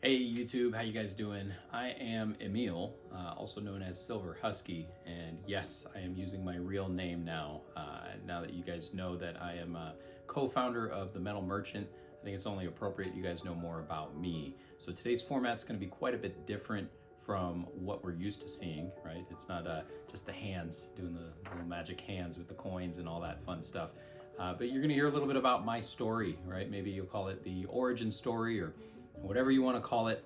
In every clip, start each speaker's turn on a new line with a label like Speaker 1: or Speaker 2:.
Speaker 1: Hey YouTube, how you guys doing? I am Emil, also known as Silver Husky, and yes, I am using my real name now. Now that you guys know that I am a co-founder of The Metal Merchant, I think it's only appropriate you guys know more about me. So today's format's going to be quite a bit different from what we're used to seeing, right? It's not just the hands, doing the little magic hands with the coins and all that fun stuff. But you're going to hear a little bit about my story, right? Maybe you'll call it the origin story or whatever you want to call it.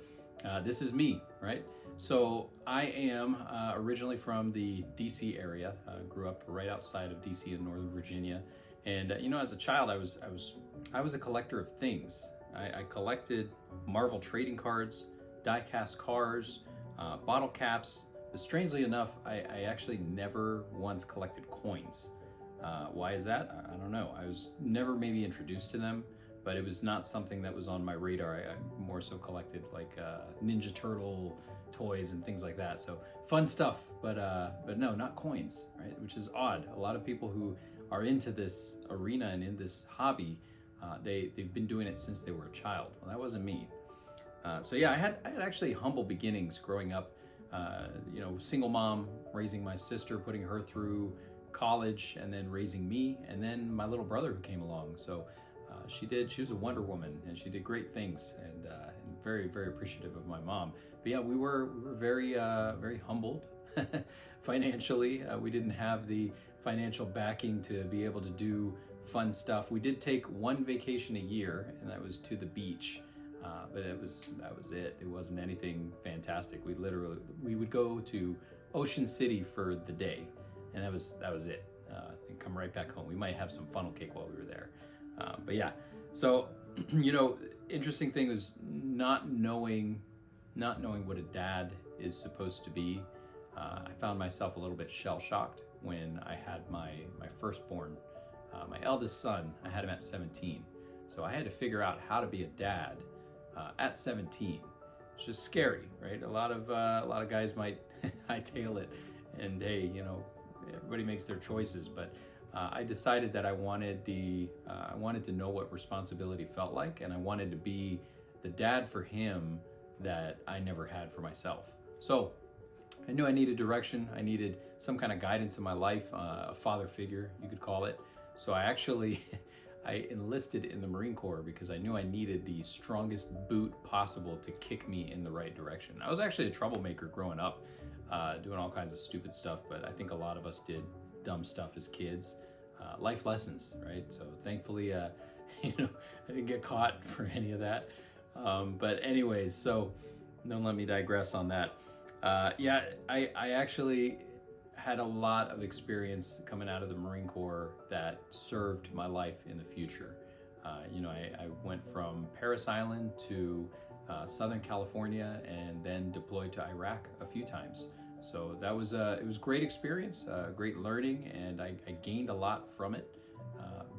Speaker 1: This is me, right? So I am originally from the DC area. Grew up right outside of DC in Northern Virginia, and as a child, I was a collector of things. I collected Marvel trading cards, die-cast cars, bottle caps. But strangely enough, I actually never once collected coins. Why is that? I don't know. I was never maybe introduced to them, but it was not something that was on my radar. I more so collected like Ninja Turtle toys and things like that. So fun stuff, but no, not coins, right? Which is odd. A lot of people who are into this arena and in this hobby, they've been doing it since they were a child. Well, that wasn't me. So yeah, I had actually humble beginnings growing up. Single mom, raising my sister, putting her through college, and then raising me, and then my little brother who came along. So she was a Wonder Woman, and she did great things, and very, very appreciative of my mom. But yeah, we were very, very humbled financially. We didn't have the financial backing to be able to do fun stuff. We did take one vacation a year, and that was to the beach. But that was it. It wasn't anything fantastic. We would go to Ocean City for the day, and that was it. And come right back home. We might have some funnel cake while we were there. But yeah, so interesting thing was not knowing what a dad is supposed to be. I found myself a little bit shell-shocked when I had my firstborn, my eldest son. I had him at 17, so I had to figure out how to be a dad at 17. It's just scary, right? A lot of guys might hightail it, and hey, everybody makes their choices, but I decided that I wanted to know what responsibility felt like, and I wanted to be the dad for him that I never had for myself. So I knew I needed direction. I needed some kind of guidance in my life, a father figure, you could call it. So I actually I enlisted in the Marine Corps because I knew I needed the strongest boot possible to kick me in the right direction. I was actually a troublemaker growing up, doing all kinds of stupid stuff, but I think a lot of us did dumb stuff as kids. Life lessons, right? So thankfully, I didn't get caught for any of that. But anyways, so don't let me digress on that. I actually had a lot of experience coming out of the Marine Corps that served my life in the future. I went from Paris Island to Southern California, and then deployed to Iraq a few times. So that was it was great experience, great learning, and I gained a lot from it.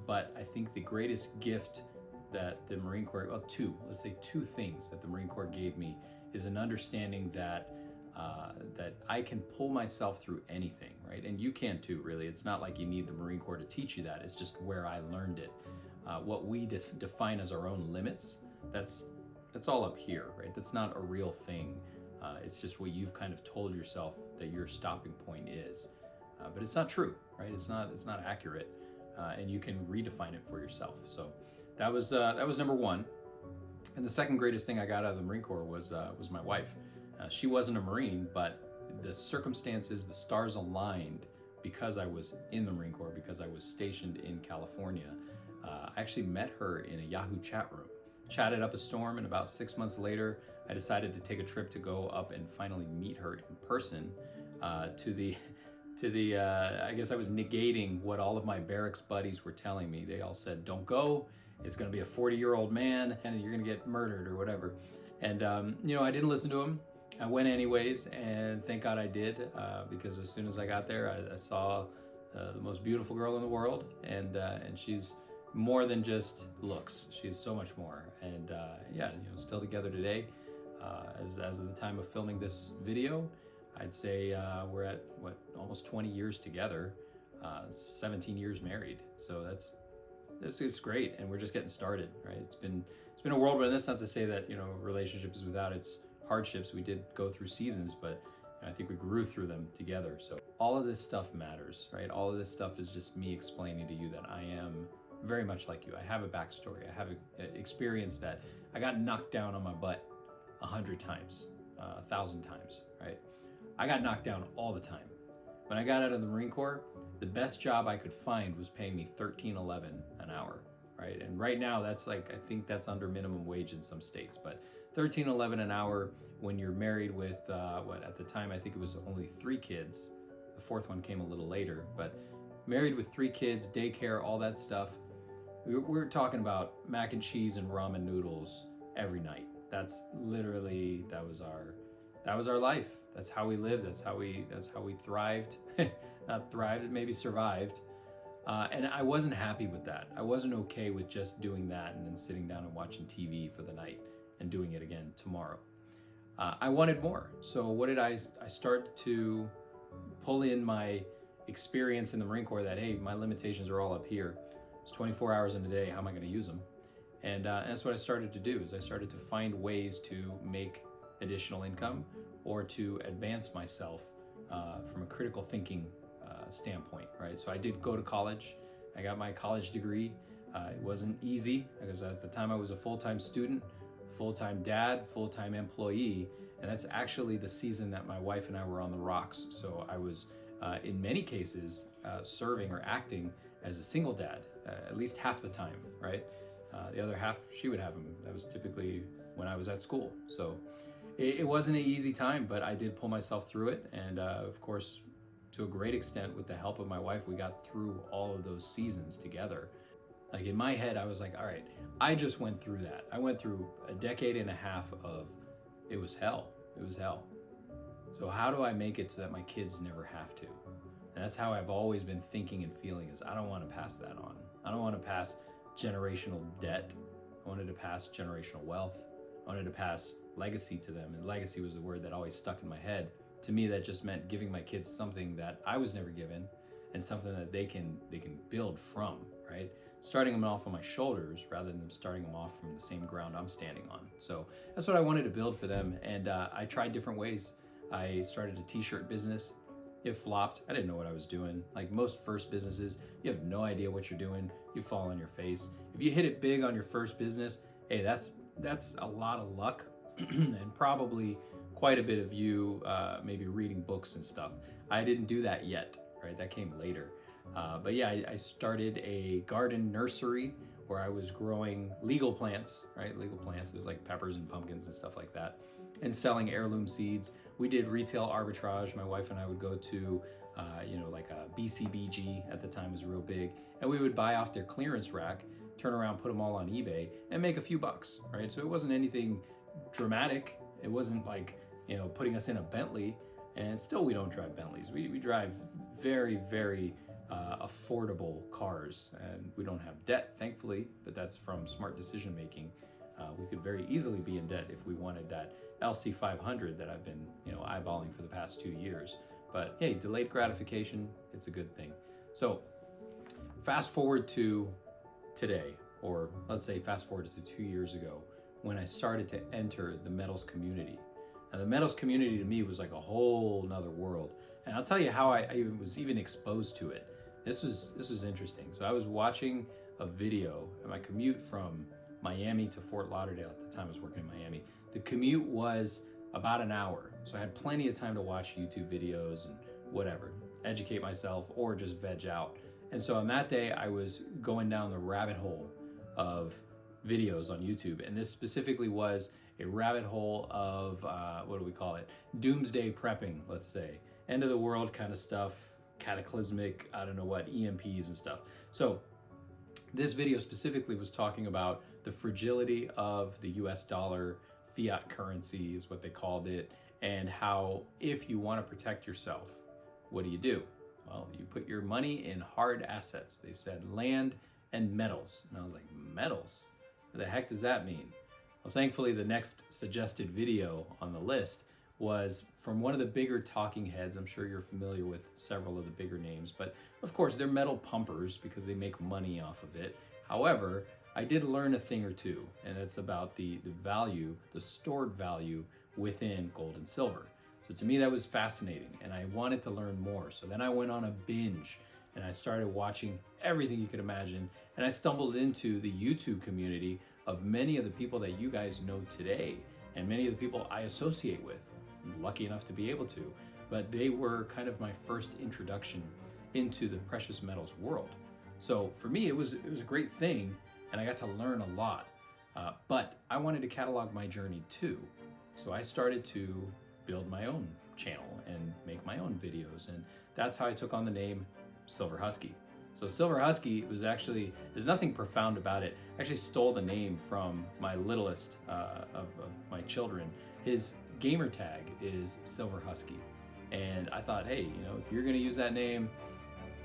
Speaker 1: But I think the greatest gift that the Marine Corps, let's say two things that the Marine Corps gave me, is an understanding that I can pull myself through anything, right? And you can too, really. It's not like you need the Marine Corps to teach you that. It's just where I learned it. What we define as our own limits, that's all up here, right? That's not a real thing. It's just what you've kind of told yourself that your stopping point is. But it's not true, right? It's not accurate, and you can redefine it for yourself. So that was number one. And the second greatest thing I got out of the Marine Corps was my wife. She wasn't a Marine, but the circumstances, the stars aligned because I was in the Marine Corps, because I was stationed in California. I actually met her in a Yahoo chat room. Chatted up a storm, and about 6 months later, I decided to take a trip to go up and finally meet her in person. I guess I was negating what all of my barracks buddies were telling me. They all said, "Don't go. It's going to be a 40-year-old man, and you're going to get murdered or whatever." And I didn't listen to him. I went anyways, and thank God I did, because as soon as I got there, I saw the most beautiful girl in the world, and she's more than just looks. She's so much more, and still together today. As of the time of filming this video, I'd say we're at almost 20 years together, 17 years married. So that's great, and we're just getting started, right? It's been it's been a whirlwind. That's not to say that, relationship is without its hardships. We did go through seasons, but I think we grew through them together. So all of this stuff matters, right? All of this stuff is just me explaining to you that I am very much like you. I have a backstory. I have an experience that I got knocked down on my butt 100 times, 1,000 times, right? I got knocked down all the time. When I got out of the Marine Corps, the best job I could find was paying me $13.11 an hour, right? And right now that's I think that's under minimum wage in some states, but $13.11 an hour when you're married with, at the time, I think it was only 3 kids. The 4th one came a little later, but married with 3 kids, daycare, all that stuff. We're talking about mac and cheese and ramen noodles every night. That's literally, that was our life. That's how we lived. That's how we thrived. Not thrived, maybe survived. And I wasn't happy with that. I wasn't okay with just doing that and then sitting down and watching TV for the night and doing it again tomorrow. I wanted more. So what did I started to pull in my experience in the Marine Corps that, hey, my limitations are all up here. It's 24 hours in a day. How am I going to use them? And that's what I started to do, is I started to find ways to make additional income or to advance myself from a critical thinking standpoint, right? So I did go to college. I got my college degree. It wasn't easy because at the time I was a full-time student, full-time dad, full-time employee, and that's actually the season that my wife and I were on the rocks. So I was, in many cases, serving or acting as a single dad, at least half the time, right? The other half, she would have him. That was typically when I was at school. So it wasn't an easy time, but I did pull myself through it. And of course, to a great extent, with the help of my wife, we got through all of those seasons together. Like in my head, I was like, all right, I just went through that. I went through a decade and a half of, it was hell. It was hell. So how do I make it so that my kids never have to? And that's how I've always been thinking and feeling, is I don't want to pass that on. I don't want to pass generational debt. I wanted to pass generational wealth. I wanted to pass legacy to them. And legacy was the word that always stuck in my head. To me, that just meant giving my kids something that I was never given and something that they can build from, right? Starting them off on my shoulders rather than starting them off from the same ground I'm standing on. So that's what I wanted to build for them. And I tried different ways. I started a t-shirt business. It flopped. I didn't know what I was doing. Like most first businesses, you have no idea what you're doing. You fall on your face. If you hit it big on your first business, hey, that's a lot of luck and probably quite a bit of you maybe reading books and stuff. I didn't do that yet, right? That came later. But yeah, I started a garden nursery where I was growing legal plants, right? Legal plants. It was like peppers and pumpkins and stuff like that, and selling heirloom seeds. We did retail arbitrage. My wife and I would go to, like a BCBG at the time was real big, and we would buy off their clearance rack, turn around, put them all on eBay, and make a few bucks, right? So it wasn't anything dramatic. It wasn't like, putting us in a Bentley, and still we don't drive Bentleys. We drive very, very affordable cars, and we don't have debt, thankfully, but that's from smart decision making. We could very easily be in debt if we wanted that LC 500 that I've been, eyeballing for the past 2 years. But hey, delayed gratification, it's a good thing. So fast forward to today, or let's say fast forward to 2 years ago, when I started to enter the metals community. Now the metals community to me was like a whole nother world. And I'll tell you how I was even exposed to it. This was interesting. So I was watching a video on my commute from Miami to Fort Lauderdale. At the time I was working in Miami. The commute was about an hour. So I had plenty of time to watch YouTube videos and whatever, educate myself or just veg out. And so on that day, I was going down the rabbit hole of videos on YouTube. And this specifically was a rabbit hole of, what do we call it? Doomsday prepping, let's say. End of the world kind of stuff, cataclysmic, I don't know what, EMPs and stuff. So this video specifically was talking about the fragility of the US dollar, fiat currency is what they called it, and how if you want to protect yourself, what do? Well, you put your money in hard assets. They said land and metals. And I was like, metals? What the heck does that mean? Well, thankfully, the next suggested video on the list was from one of the bigger talking heads. I'm sure you're familiar with several of the bigger names, but of course they're metal pumpers because they make money off of it. However, I did learn a thing or two, and it's about the value, the stored value within gold and silver. So to me, that was fascinating, and I wanted to learn more. So then I went on a binge, and I started watching everything you could imagine, and I stumbled into the YouTube community of many of the people that you guys know today, and many of the people I associate with. I'm lucky enough to be able to, but they were kind of my first introduction into the precious metals world. So for me, it was a great thing, and I got to learn a lot. But I wanted to catalog my journey too. So I started to build my own channel and make my own videos, and that's how I took on the name Silver Husky. So Silver Husky was actually, there's nothing profound about it. I actually stole the name from my littlest of my children. His gamer tag is Silver Husky. And I thought, hey, if you're gonna use that name,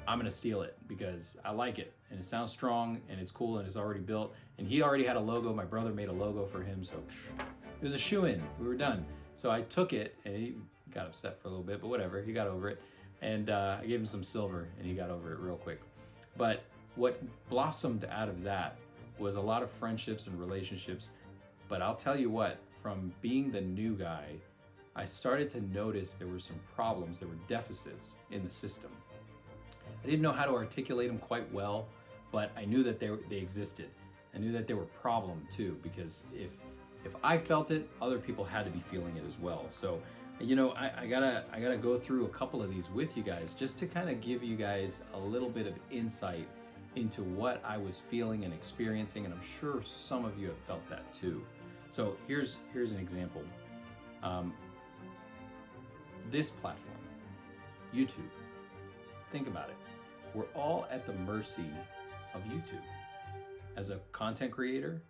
Speaker 1: I'm gonna steal it because I like it and it sounds strong and it's cool and it's already built. And he already had a logo. My brother made a logo for him, so it was a shoo-in. We were done. So I took it, and he got upset for a little bit, but whatever, he got over it. And I gave him some silver, and he got over it real quick. But what blossomed out of that was a lot of friendships and relationships. But I'll tell you what, from being the new guy, I started to notice there were some problems, there were deficits in the system. I didn't know how to articulate them quite well, but I knew that they existed. I knew that they were a problem too, because if I felt it, other people had to be feeling it as well. So, I gotta go through a couple of these with you guys just to kind of give you guys a little bit of insight into what I was feeling and experiencing, and I'm sure some of you have felt that too. So here's an example. This platform, YouTube, think about it. We're all at the mercy of YouTube. As a content creator,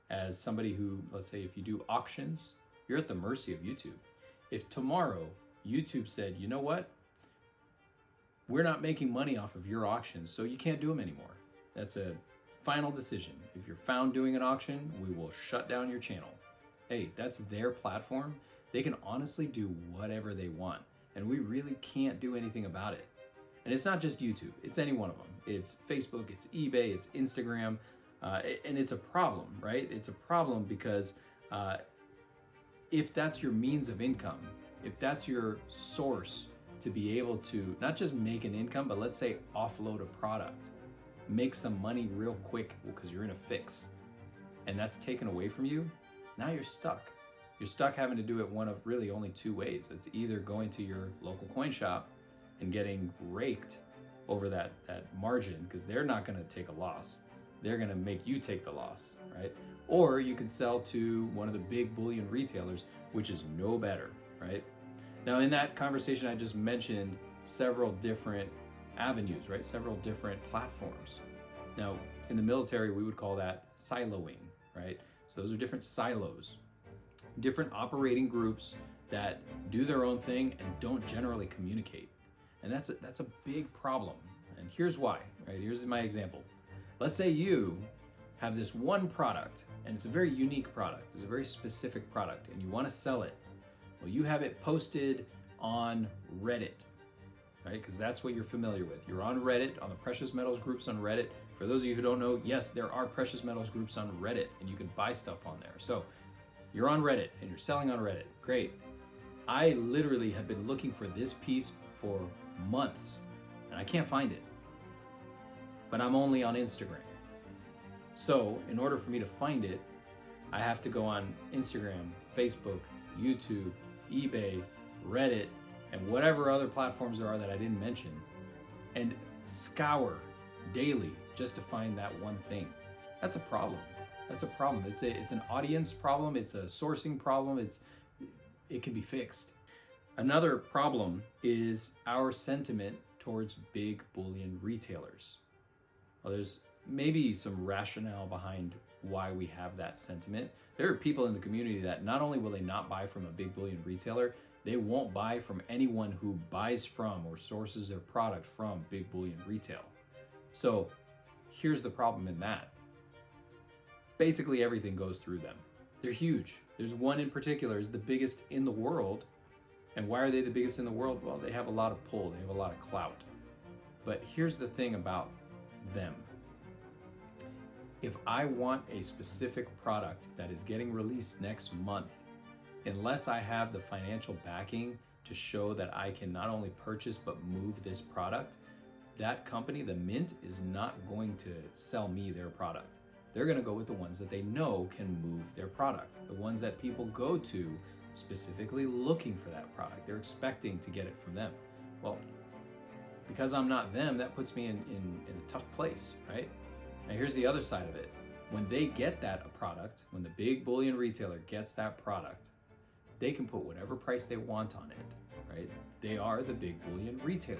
Speaker 1: as somebody who, let's say if you do auctions, you're at the mercy of YouTube. If tomorrow YouTube said, you know what, we're not making money off of your auctions, so you can't do them anymore. That's a final decision. If you're found doing an auction, we will shut down your channel. Hey, that's their platform. They can honestly do whatever they want, and we really can't do anything about it. And it's not just YouTube, it's any one of them. It's Facebook, it's eBay, it's Instagram, and it's a problem, right? It's a problem because if that's your means of income, if that's your source to be able to not just make an income, but let's say offload a product, make some money real quick because you're in a fix, and that's taken away from you, now you're stuck. You're stuck having to do it one of really only two ways. It's either going to your local coin shop and getting raked over that margin, because they're not gonna take a loss. They're gonna make you take the loss, right? Or you could sell to one of the big bullion retailers, which is no better, right? Now in that conversation I just mentioned several different avenues, right? Several different platforms. Now in the military we would call that siloing, right? So those are different silos, different operating groups that do their own thing and don't generally communicate. And that's a big problem. And here's why, right? Here's my example. Let's say you have this one product, and it's a very unique product. It's a very specific product, and you want to sell it. Well, you have it posted on Reddit, right? Because that's what you're familiar with. You're on Reddit, on the precious metals groups on Reddit. For those of you who don't know, yes, there are precious metals groups on Reddit, and you can buy stuff on there. So you're on Reddit, and you're selling on Reddit. Great. I literally have been looking for this piece for months, and I can't find it. But I'm only on Instagram. So in order for me to find it, I have to go on Instagram, Facebook, YouTube, eBay, Reddit, and whatever other platforms there are that I didn't mention, and scour daily just to find that one thing. That's a problem. That's a problem. It's an audience problem. It's a sourcing problem. It can be fixed. Another problem is our sentiment towards big bullion retailers. Well, there's maybe some rationale behind why we have that sentiment. There are people in the community that not only will they not buy from a big bullion retailer, they won't buy from anyone who buys from or sources their product from big bullion retail. So here's the problem in that. Basically everything goes through them. They're huge. There's one in particular is the biggest in the world. And why are they the biggest in the world? Well, they have a lot of pull, they have a lot of clout. But here's the thing about them. If I want a specific product that is getting released next month, unless I have the financial backing to show that I can not only purchase but move this product, that company, the mint, is not going to sell me their product. They're going to go with the ones that they know can move their product, the ones that people go to specifically looking for that product. They're expecting to get it from them. Well, because I'm not them, that puts me in a tough place, right? Now here's the other side of it. When they get that product, when the big bullion retailer gets that product, they can put whatever price they want on it, right? They are the big bullion retailer.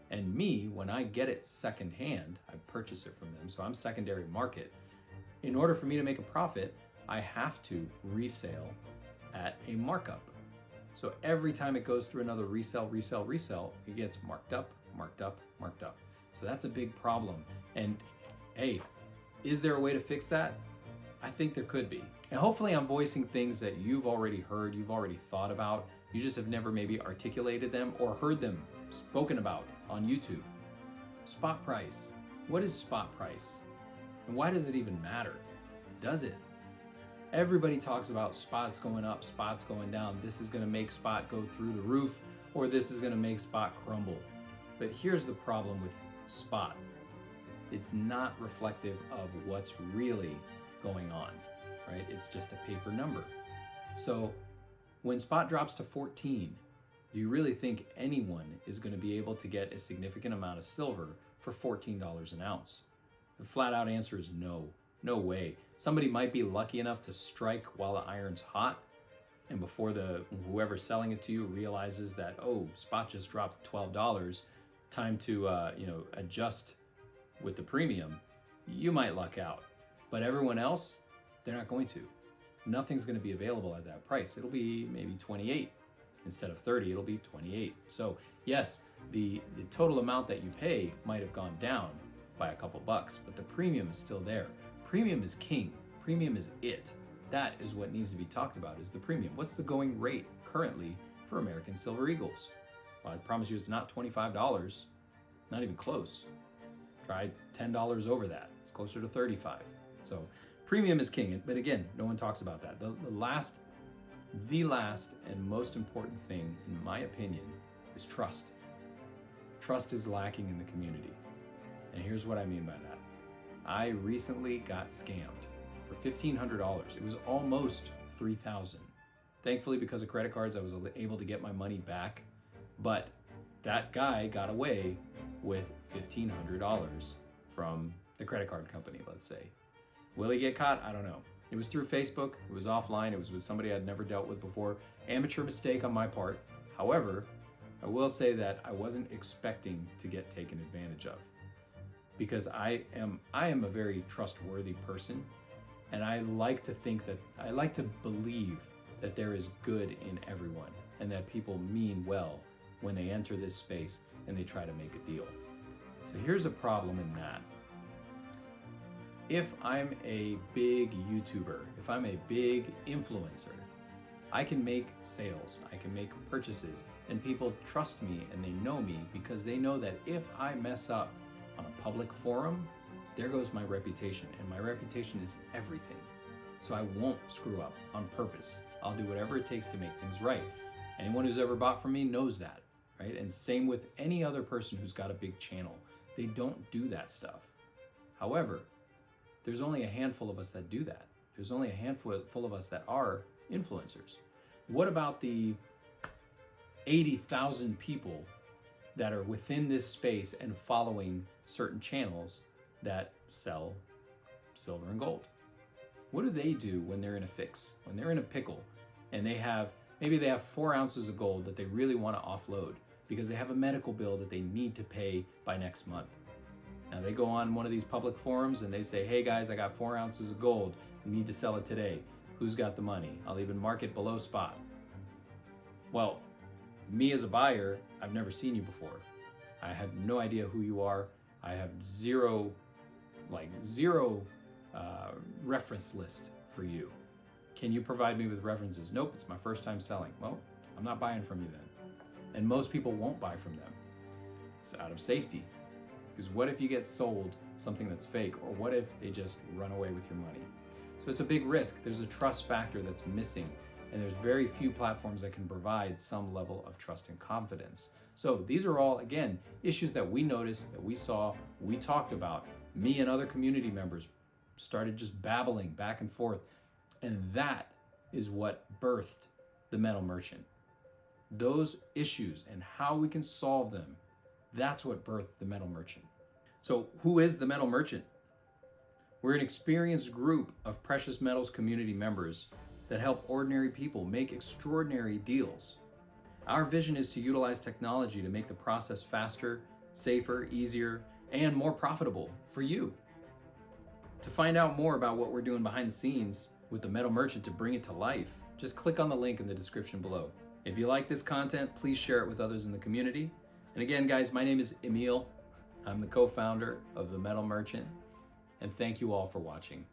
Speaker 1: And me, when I get it secondhand, I purchase it from them, so I'm secondary market. In order for me to make a profit, I have to resale at a markup. So every time it goes through another resell, it gets marked up. So that's a big problem. And hey, is there a way to fix that? I think there could be. And hopefully I'm voicing things that you've already heard, you've already thought about. You just have never maybe articulated them or heard them spoken about on YouTube. Spot price. What is spot price? And why does it even matter? Does it? Everybody talks about spots going up, spots going down. This is going to make spot go through the roof, or this is going to make spot crumble. But here's the problem with spot. It's not reflective of what's really going on, right? It's just a paper number. So when spot drops to 14, do you really think anyone is going to be able to get a significant amount of silver for $14 an ounce? The flat out answer is no. No way. Somebody might be lucky enough to strike while the iron's hot, and before whoever's selling it to you realizes that, oh, spot just dropped $12, time to adjust with the premium, you might luck out. But everyone else, they're not going to. Nothing's going to be available at that price. It'll be maybe 28. Instead of 30, it'll be 28. So yes, the total amount that you pay might have gone down by a couple bucks, but the premium is still there. Premium is king. Premium is it. That is what needs to be talked about, is the premium. What's the going rate currently for American Silver Eagles? Well, I promise you it's not $25, not even close. Try $10 over that. It's closer to 35. So premium is king, but again, no one talks about that. The last and most important thing, in my opinion, is trust. Trust is lacking in the community. And here's what I mean by that. I recently got scammed for $1,500. It was almost $3,000. Thankfully, because of credit cards, I was able to get my money back. But that guy got away with $1,500 from the credit card company, let's say. Will he get caught? I don't know. It was through Facebook, it was offline, it was with somebody I'd never dealt with before. Amateur mistake on my part. However, I will say that I wasn't expecting to get taken advantage of, because I am a very trustworthy person, and I like to believe that there is good in everyone and that people mean well when they enter this space and they try to make a deal. So here's a problem in that. If I'm a big YouTuber, if I'm a big influencer, I can make sales, I can make purchases, and people trust me and they know me because they know that if I mess up on a public forum, there goes my reputation, and my reputation is everything. So I won't screw up on purpose. I'll do whatever it takes to make things right. Anyone who's ever bought from me knows that, right? And same with any other person who's got a big channel. They don't do that stuff. However, there's only a handful of us that do that. There's only a handful of us that are influencers. What about the 80,000 people that are within this space and following certain channels that sell silver and gold? What do they do when they're in a fix, when they're in a pickle, and maybe they have 4 ounces of gold that they really want to offload because they have a medical bill that they need to pay by next month? Now they go on one of these public forums and they say, hey guys, I got 4 ounces of gold. You need to sell it today. Who's got the money? I'll even mark it below spot. Well, me as a buyer, I've never seen you before. I have no idea who you are. I have zero reference list for you. Can you provide me with references? Nope, it's my first time selling. Well, I'm not buying from you then. And most people won't buy from them. It's out of safety. Because what if you get sold something that's fake? Or what if they just run away with your money? So it's a big risk. There's a trust factor that's missing, and there's very few platforms that can provide some level of trust and confidence. So these are all, again, issues that we noticed, that we saw, we talked about. Me and other community members started just babbling back and forth, and that is what birthed the Metal Merchant. Those issues and how we can solve them, that's what birthed the Metal Merchant. So who is the Metal Merchant? We're an experienced group of precious metals community members that help ordinary people make extraordinary deals. Our vision is to utilize technology to make the process faster, safer, easier, and more profitable for you. To find out more about what we're doing behind the scenes with the Metal Merchant to bring it to life, just click on the link in the description below. If you like this content, please share it with others in the community. And again, guys, my name is Emil. I'm the co-founder of the Metal Merchant, and thank you all for watching.